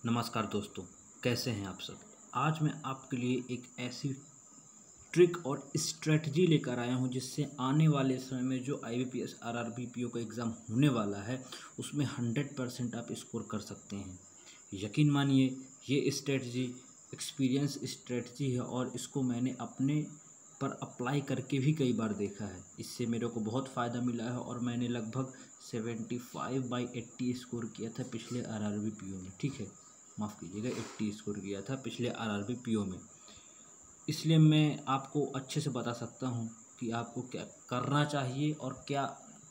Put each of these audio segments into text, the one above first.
नमस्कार दोस्तों, कैसे हैं आप सब। आज मैं आपके लिए एक ऐसी ट्रिक और स्ट्रेटजी लेकर आया हूं जिससे आने वाले समय में जो आईबीपीएस आरआरबी पीओ का एग्ज़ाम होने वाला है उसमें 100% आप स्कोर कर सकते हैं। यकीन मानिए, ये स्ट्रेटजी एक्सपीरियंस स्ट्रेटजी है और इसको मैंने अपने पर अप्लाई करके भी कई बार देखा है। इससे मेरे को बहुत फ़ायदा मिला है और मैंने लगभग 75/80 स्कोर किया था पिछले आरआरबी पीओ में। ठीक है, माफ़ कीजिएगा, 80 स्कोर किया था पिछले आरआरबी पीओ में। इसलिए मैं आपको अच्छे से बता सकता हूँ कि आपको क्या करना चाहिए और क्या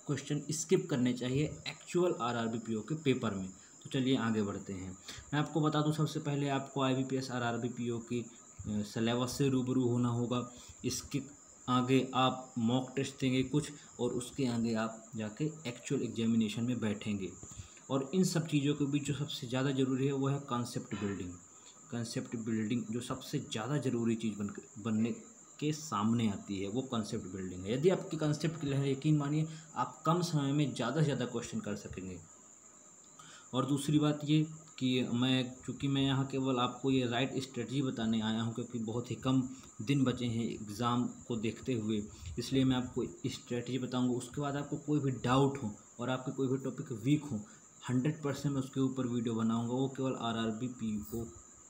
क्वेश्चन स्किप करने चाहिए एक्चुअल आरआरबी पीओ के पेपर में। तो चलिए आगे बढ़ते हैं। मैं आपको बता दूं, सबसे पहले आपको आईबीपीएस आरआरबी पीओ की सिलेबस से रूबरू होना होगा। इसके आगे आप मॉक टेस्ट देंगे कुछ, और उसके आगे आप जाके एक्चुअल एग्जामिनेशन में बैठेंगे। और इन सब चीज़ों के बीच जो सबसे ज़्यादा ज़रूरी है वो है कॉन्सेप्ट बिल्डिंग। कॉन्सेप्ट बिल्डिंग जो सबसे ज़्यादा ज़रूरी चीज़ बनने के सामने आती है वो कॉन्सेप्ट बिल्डिंग है। यदि आपकी कॉन्सेप्ट क्लियर है, यकीन मानिए आप कम समय में ज़्यादा से ज़्यादा क्वेश्चन कर सकेंगे। और दूसरी बात ये कि चूँकि मैं यहाँ केवल आपको ये राइट स्ट्रेटजी बताने आया हूँ, क्योंकि बहुत ही कम दिन बचे हैं एग्ज़ाम को देखते हुए, इसलिए मैं आपको स्ट्रेटजी बताऊँगा। उसके बाद आपको कोई भी डाउट हो और आपके कोई भी टॉपिक वीक हो, 100% मैं उसके ऊपर वीडियो बनाऊँगा। वो केवल आरआरबी पीओ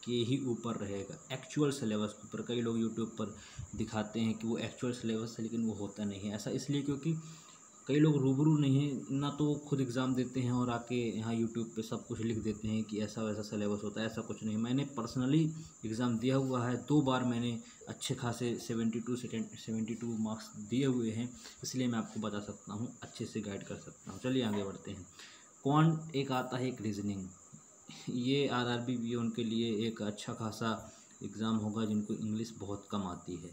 के ही ऊपर रहेगा, एक्चुअल सिलेबस के ऊपर। कई लोग यूट्यूब पर दिखाते हैं कि वो एक्चुअल सिलेबस है, लेकिन वो होता नहीं है। ऐसा इसलिए क्योंकि कई लोग रूबरू नहीं हैं ना, तो वो खुद एग्ज़ाम देते हैं और आके यहाँ यूट्यूब पे सब कुछ लिख देते हैं कि ऐसा वैसा सिलेबस होता है। ऐसा कुछ नहीं। मैंने पर्सनली एग्ज़ाम दिया हुआ है, 2 बार मैंने अच्छे खासे 72 मार्क्स दिए हुए हैं, इसलिए मैं आपको बता सकता हूँ, अच्छे से गाइड कर सकता हूँ। चलिए आगे बढ़ते हैं। क्वांट एक आता है, एक रीजनिंग। ये आरआरबी भी उनके लिए एक अच्छा खासा एग्ज़ाम होगा जिनको इंग्लिश बहुत कम आती है,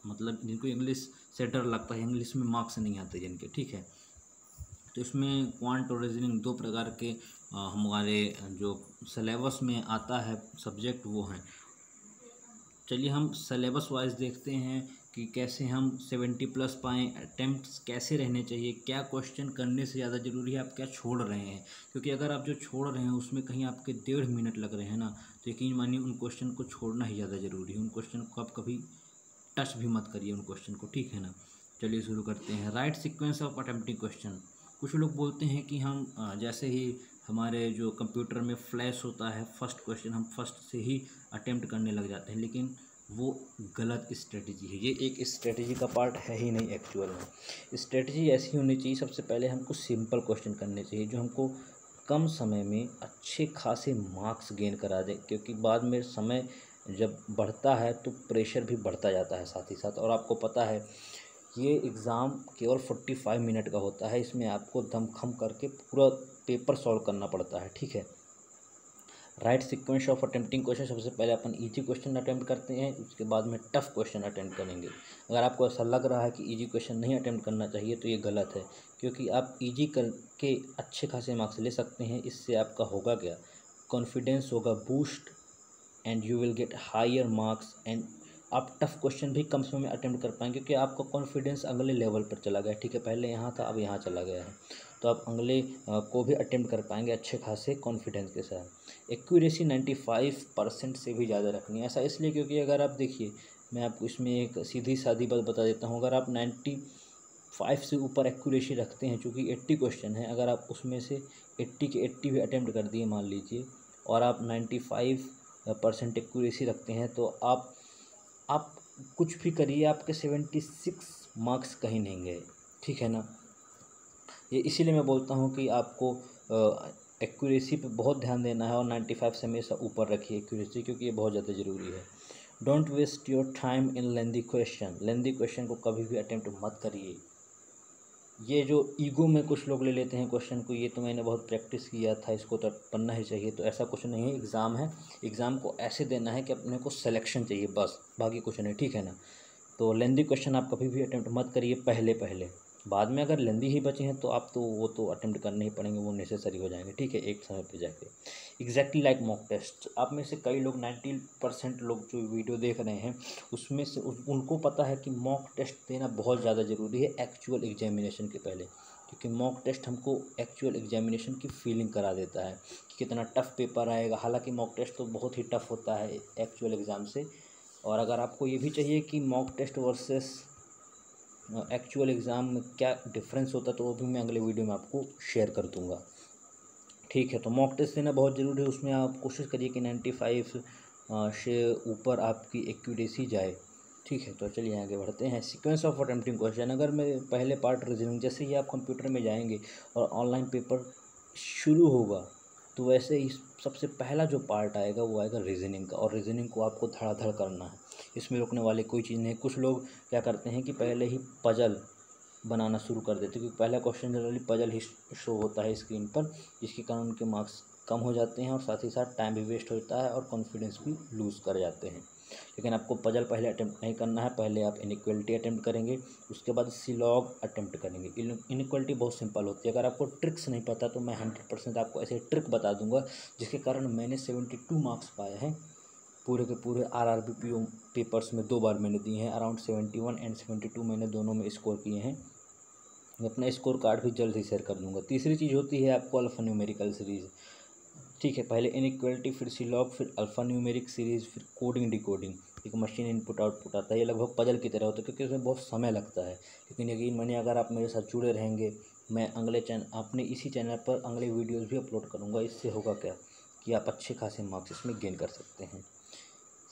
मतलब जिनको इंग्लिश से डर लगता है, इंग्लिश में मार्क्स नहीं आते जिनके। ठीक है, तो इसमें क्वांट और रीजनिंग 2 प्रकार के हमारे जो सिलेबस में आता है सब्जेक्ट वो हैं। चलिए हम सिलेबस वाइज देखते हैं कि कैसे हम 70+ पाएँ, अटैम्प्ट्स कैसे रहने चाहिए, क्या क्वेश्चन करने से ज़्यादा ज़रूरी है, आप क्या छोड़ रहे हैं। क्योंकि अगर आप जो छोड़ रहे हैं उसमें कहीं आपके 1.5 मिनट लग रहे हैं ना, तो यकीन मानिए उन क्वेश्चन को छोड़ना ही ज़्यादा ज़रूरी है। उन क्वेश्चन को आप कभी टच भी मत करिए उन क्वेश्चन को, ठीक है ना। चलिए शुरू करते हैं। Right sequence of attempting question. कुछ लोग बोलते हैं कि हम जैसे ही हमारे जो कंप्यूटर में फ्लैश होता है फर्स्ट क्वेश्चन, हम फर्स्ट से ही अटेम्प्ट करने लग जाते हैं, लेकिन वो गलत स्ट्रेटजी है। ये एक स्ट्रेटजी का पार्ट है ही नहीं एक्चुअल में। स्ट्रेटजी ऐसी होनी चाहिए, सबसे पहले हमको सिंपल क्वेश्चन करने चाहिए जो हमको कम समय में अच्छे खासे मार्क्स गेन करा दे, क्योंकि बाद में समय जब बढ़ता है तो प्रेशर भी बढ़ता जाता है साथ ही साथ। और आपको पता है ये एग्ज़ाम केवल 45 मिनट का होता है, इसमें आपको दमखम करके पूरा पेपर सॉल्व करना पड़ता है। ठीक है, right sequence of attempting question. सबसे पहले अपन इजी क्वेश्चन अटेम्प्ट करते हैं, उसके बाद में टफ क्वेश्चन अटेम्प्ट करेंगे। अगर आपको ऐसा लग रहा है कि इजी क्वेश्चन नहीं अटेम्प्ट करना चाहिए तो ये गलत है, क्योंकि आप इजी करके अच्छे खासे मार्क्स ले सकते हैं। इससे आपका होगा क्या, कॉन्फिडेंस होगा boost and you will get higher marks, and आप टफ क्वेश्चन भी कम समय में अटेम्प्ट कर पाएंगे, क्योंकि आपका कॉन्फिडेंस अगले लेवल पर चला गया। ठीक है, पहले यहाँ था अब यहाँ चला गया है, तो आप अगले को भी अटेम्प्ट कर पाएंगे अच्छे खासे कॉन्फिडेंस के साथ। एक्यूरेसी 95% से भी ज़्यादा रखनी है। ऐसा इसलिए क्योंकि अगर आप देखिए, मैं आपको इसमें एक सीधी सादी बात बता देता हूँ। अगर आप 95 से ऊपर एक्यूरेसी रखते हैं, चूँकि 80 क्वेश्चन है, अगर आप उसमें से 80 के 80 भी अटेम्प्ट कर दिए मान लीजिए, और आप 95% एक्यूरेसी रखते हैं, तो आप कुछ भी करिए, आपके 76 मार्क्स कहीं नहीं गए। ठीक है ना। ये इसीलिए मैं बोलता हूँ कि आपको एक्यूरेसी पे बहुत ध्यान देना है, और 95 से हमेशा ऊपर रखिए एक्यूरेसी, क्योंकि ये बहुत ज़्यादा ज़रूरी है। Don't waste your time in lengthy question. Lengthy question को कभी भी अटेम्प्ट मत करिए। ये जो ईगो में कुछ लोग ले लेते हैं क्वेश्चन को, ये तो मैंने बहुत प्रैक्टिस किया था, इसको तो पढ़ना ही चाहिए, तो ऐसा कुछ नहीं है। एग्ज़ाम है, एग्ज़ाम को ऐसे देना है कि अपने को सिलेक्शन चाहिए बस, बाकी कुछ नहीं। ठीक है ना। तो लेंदी क्वेश्चन आप कभी भी अटेम्प्ट मत करिए पहले। बाद में अगर लेंदी ही बचे हैं तो आप तो वो तो अटेम्प्ट करने ही पड़ेंगे, वो नेसेसरी हो जाएंगे। ठीक है, एक समय पे जाके। Exactly like mock test. आप में से कई लोग 90% लोग जो वीडियो देख रहे हैं उसमें से उनको पता है कि मॉक टेस्ट देना बहुत ज़्यादा ज़रूरी है एक्चुअल एग्जामिनेशन के पहले। क्योंकि मॉक टेस्ट हमको एक्चुअल एग्जामिनेशन की फीलिंग करा देता है कि कितना टफ़ पेपर आएगा। हालांकि मॉक टेस्ट तो बहुत ही टफ़ होता है एक्चुअल एग्ज़ाम से। और अगर आपको ये भी चाहिए कि mock test versus actual exam में क्या डिफरेंस होता है, तो वो भी मैं अगले वीडियो में आपको शेयर कर दूँगा। ठीक है, तो मॉक टेस्ट देना बहुत ज़रूरी है। उसमें आप कोशिश करिए कि 95 से ऊपर आपकी एक्यूरेसी जाए। ठीक है, तो चलिए आगे बढ़ते हैं। सीक्वेंस ऑफ अटेम्प्टिंग क्वेश्चन, अगर मैं पहले पार्ट रीजनिंग, जैसे ही आप कंप्यूटर में जाएंगे और ऑनलाइन पेपर शुरू होगा तो वैसे ही सबसे पहला जो पार्ट आएगा वो आएगा रीजनिंग का। और रीजनिंग को आपको धड़ाधड़ करना है, इसमें रुकने वाली कोई चीज़ नहीं। कुछ लोग क्या करते हैं कि पहले ही पजल बनाना शुरू कर देते हैं, क्योंकि पहला क्वेश्चन जनरली पजल ही शो होता है स्क्रीन पर, जिसके कारण उनके मार्क्स कम हो जाते हैं और साथ ही साथ टाइम भी वेस्ट होता है और कॉन्फिडेंस भी लूज़ कर जाते हैं। लेकिन आपको पजल पहले अटेम्प्ट नहीं करना है, पहले आप इनइक्वलिटी अटेम्प्ट करेंगे, उसके बाद सिलॉग अटेम्प्ट करेंगे। इनइक्वलिटी बहुत सिंपल होती है। अगर आपको ट्रिक्स नहीं पता तो मैं 100% आपको ऐसे ट्रिक बता दूंगा, जिसके कारण मैंने 72 मार्क्स पाए हैं पूरे के पूरे RRBPO पेपर्स में। 2 बार मैंने दिए हैं, अराउंड 71 एंड 72 मैंने दोनों में स्कोर किए हैं। मैं अपना स्कोर कार्ड भी जल्द ही शेयर कर दूंगा। तीसरी चीज़ होती है आपको अल्फ़ा न्यूमेरिकल सीरीज़। ठीक है, पहले इनइक्वलिटी, फिर सिलॉग, फिर अल्फ़ा न्यूमेरिक सीरीज़, फिर कोडिंग डिकोडिंग। एक मशीन इनपुट आउटपुट आता है, ये लगभग पजल की तरह होता है क्योंकि उसमें बहुत समय लगता है। लेकिन यकीन मानिए, अगर आप मेरे साथ जुड़े रहेंगे, मैं अपने इसी चैनल पर अगले वीडियोज़ भी अपलोड करूँगा। इससे होगा क्या कि आप अच्छे खासे मार्क्स इसमें गेन कर सकते हैं।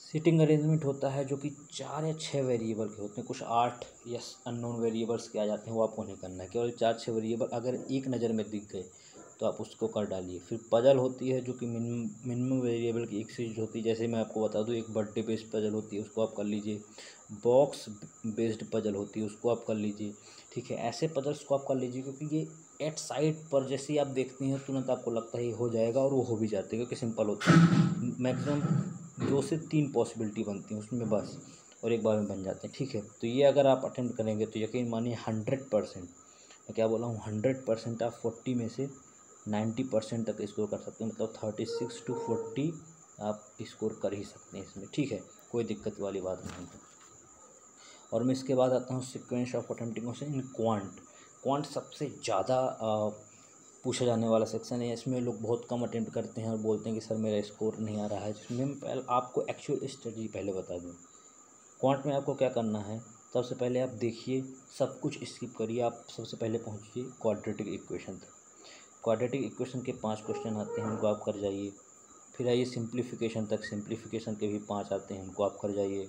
सीटिंग अरेंजमेंट होता है जो कि 4 या 6 वेरिएबल के होते हैं, कुछ 8 या अननोन वेरिएबल्स के आ जाते हैं, वो आपको नहीं करना है। केवल 4-6 वेरिएबल अगर एक नज़र में दिख गए तो आप उसको कर डालिए। फिर पजल होती है जो कि मिनिमम वेरिएबल की एक सीरीज होती है। जैसे मैं आपको बता दूं, एक बर्थडे बेस्ड पजल होती है, उसको आप कर लीजिए। बॉक्स बेस्ड पजल होती है, उसको आप कर लीजिए। ठीक है, ऐसे पजल्स को आप कर लीजिए क्योंकि ये एट साइड पर जैसे ही आप देखते हैं तुरंत आपको लगता है ये हो जाएगा, और वो हो भी जाते हैं क्योंकि सिंपल होता है। मैक्सिमम 2 से 3 पॉसिबिलिटी बनती हैं उसमें बस, और एक बार में बन जाते हैं। ठीक है, तो ये अगर आप अटेम्प्ट करेंगे तो यकीन मानिए 100%, मैं क्या बोला हूँ, 100% आप 40 में से 90% तक स्कोर कर सकते हैं। मतलब 36 to 40 आप स्कोर कर ही सकते हैं इसमें। ठीक है, कोई दिक्कत वाली बात नहीं है। और मैं इसके बाद आता हूँ sequence of attempting question in quant सबसे ज़्यादा पूछा जाने वाला सेक्शन है। इसमें लोग बहुत कम अटेम्प्ट करते हैं और बोलते हैं कि सर मेरा स्कोर नहीं आ रहा है। जिसमें मैं पहले आपको एक्चुअल स्ट्रेटजी पहले बता दूँ। क्वांट में आपको क्या करना है, सबसे पहले आप देखिए, सब कुछ स्किप करिए, आप सबसे पहले पहुँचिए क्वाड्रेटिक इक्वेशन तक। क्वाड्रेटिक इक्वेशन के 5 क्वेश्चन आते हैं, उनको आप कर जाइए। फिर आइए सिंप्लीफिकेशन तक, सिंप्लीफिकेशन के भी 5 आते हैं, उनको आप कर जाइए।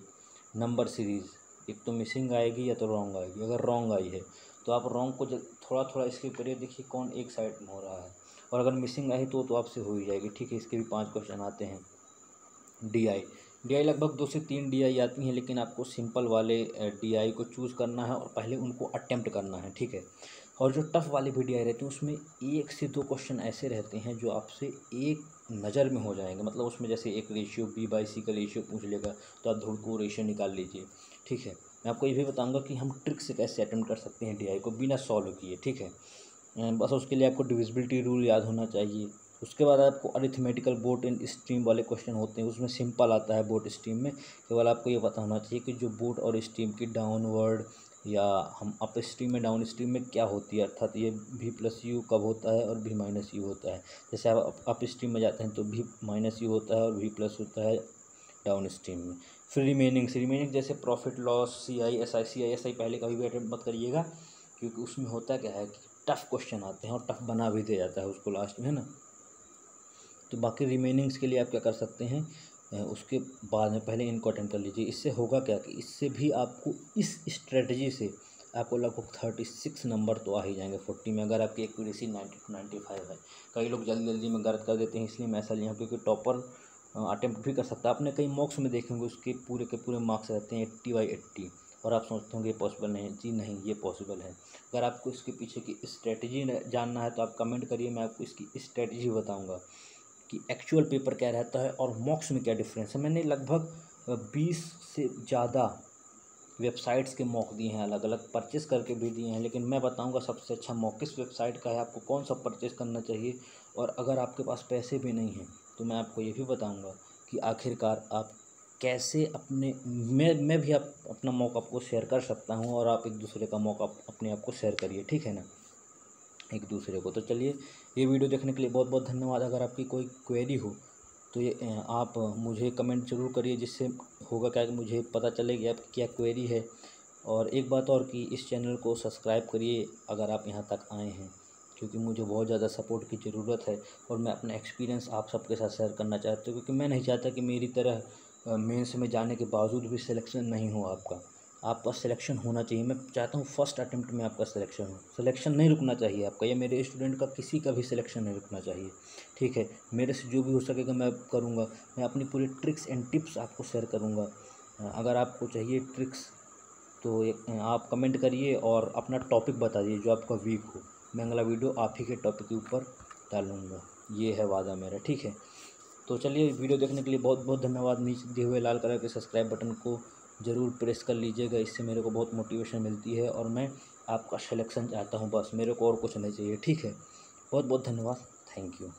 नंबर सीरीज़, एक तो मिसिंग आएगी या तो रॉन्ग आएगी। अगर रॉन्ग आई है तो आप रॉन्ग को थोड़ा थोड़ा स्किप करिए, देखिए कौन एक साइड में हो रहा है। और अगर मिसिंग आई तो आपसे हो ही जाएगी। ठीक है, इसके भी 5 क्वेश्चन आते हैं। डी आई लगभग 2 से 3 DI आती हैं, लेकिन आपको सिंपल वाले DI को चूज़ करना है और पहले उनको अटेम्प्ट करना है। ठीक है, और जो टफ़ वाले भी DI रहते हैं उसमें 1 से 2 क्वेश्चन ऐसे रहते हैं जो आपसे एक नज़र में हो जाएंगे। मतलब उसमें जैसे एक रेशियो B/C का रेशियो पूछ लेगा तो आप धूल को रेशियो निकाल लीजिए। ठीक है, मैं आपको ये भी बताऊँगा कि हम ट्रिक से कैसे अटेम्प्ट कर सकते हैं DI को बिना सॉल्व किए। ठीक है, बस उसके लिए आपको डिविजिबिलिटी रूल याद होना चाहिए। उसके बाद आपको अरिथमेटिकल बोट एंड स्ट्रीम वाले क्वेश्चन होते हैं, उसमें सिंपल आता है बोट स्ट्रीम में। केवल आपको ये पता होना चाहिए कि जो बोट और स्ट्रीम की डाउनवर्ड या हम अप स्ट्रीम में डाउन स्ट्रीम में क्या होती है, अर्थात ये V+U कब होता है और V-U होता है। जैसे आप अप स्ट्रीम में जाते हैं तो V-U होता है और V+ होता है डाउन स्ट्रीम में। फिर रिमेनिंग जैसे प्रॉफिट लॉस, CI, SI पहले कभी भी अटेम्प्ट मत करिएगा, क्योंकि उसमें होता क्या है कि टफ़ क्वेश्चन आते हैं और टफ़ बना भी दिया जाता है उसको लास्ट में, है ना। तो बाकी रिमेनिंग्स के लिए आप क्या कर सकते हैं, उसके बाद में पहले इनको अटेम्प्ट कर लीजिए। इससे होगा क्या कि इससे भी आपको इस स्ट्रेटजी से आपको लगभग 36 नंबर तो आ ही जाएंगे 40 में, अगर आपकी एक्यूरेसी 90 to 95 है। कई लोग जल्दी जल्दी में गलत कर देते हैं, इसलिए मैं ऐसा लिया हूँ, क्योंकि टॉपर अटेम्प्ट भी कर सकता है। आपने कई मॉक्स में देखेंगे उसके पूरे के पूरे मार्क्स रहते हैं 80/80, और आप सोचते होंगे ये पॉसिबल नहीं है। जी नहीं, ये पॉसिबल है। अगर आपको इसके पीछे की स्ट्रेटजी जानना है तो आप कमेंट करिए, मैं आपको इसकी स्ट्रेटजी बताऊंगा कि एक्चुअल पेपर क्या रहता है और मॉक्स में क्या डिफरेंस है। मैंने लगभग 20 से ज़्यादा वेबसाइट्स के मॉक दिए हैं, अलग अलग परचेस करके भी दिए हैं, लेकिन मैं बताऊंगा सबसे अच्छा मॉक किस वेबसाइट का है, आपको कौन सा परचेस करना चाहिए। और अगर आपके पास पैसे भी नहीं हैं तो मैं आपको ये भी बताऊंगा कि आखिरकार आप कैसे मैं भी अपना मॉक आपको शेयर कर सकता हूँ, और आप एक दूसरे का मॉक अपने आप को शेयर करिए। ठीक है ना। एक दूसरे को। तो चलिए, ये वीडियो देखने के लिए बहुत बहुत धन्यवाद। अगर आपकी कोई क्वेरी हो तो ये आप मुझे कमेंट ज़रूर करिए, जिससे होगा क्या कि मुझे पता चलेगा आपकी क्या क्वेरी है। और एक बात और कि इस चैनल को सब्सक्राइब करिए अगर आप यहाँ तक आए हैं, क्योंकि मुझे बहुत ज़्यादा सपोर्ट की ज़रूरत है और मैं अपना एक्सपीरियंस आप सबके साथ शेयर करना चाहता हूँ, क्योंकि मैं नहीं चाहता कि मेरी तरह मेंस में जाने के बावजूद भी सिलेक्शन नहीं हो आपका सिलेक्शन होना चाहिए। मैं चाहता हूँ फर्स्ट अटेम्प्ट में आपका सिलेक्शन हो, सिलेक्शन नहीं रुकना चाहिए आपका, या मेरे स्टूडेंट का किसी का भी सिलेक्शन नहीं रुकना चाहिए। ठीक है, मेरे से जो भी हो सकेगा मैं करूँगा। मैं अपनी पूरी ट्रिक्स एंड टिप्स आपको शेयर करूँगा। अगर आपको चाहिए ट्रिक्स तो आप कमेंट करिए और अपना टॉपिक बताइए जो आपका वीक हो। मैं अगला वीडियो आप ही के टॉपिक के ऊपर डालूँगा, ये है वादा मेरा। ठीक है, तो चलिए, वीडियो देखने के लिए बहुत बहुत धन्यवाद। नीचे दिए हुए लाल कलर के सब्सक्राइब बटन को ज़रूर प्रेस कर लीजिएगा, इससे मेरे को बहुत मोटिवेशन मिलती है और मैं आपका सिलेक्शन चाहता हूँ, बस मेरे को और कुछ नहीं चाहिए। ठीक है, बहुत बहुत धन्यवाद, थैंक यू।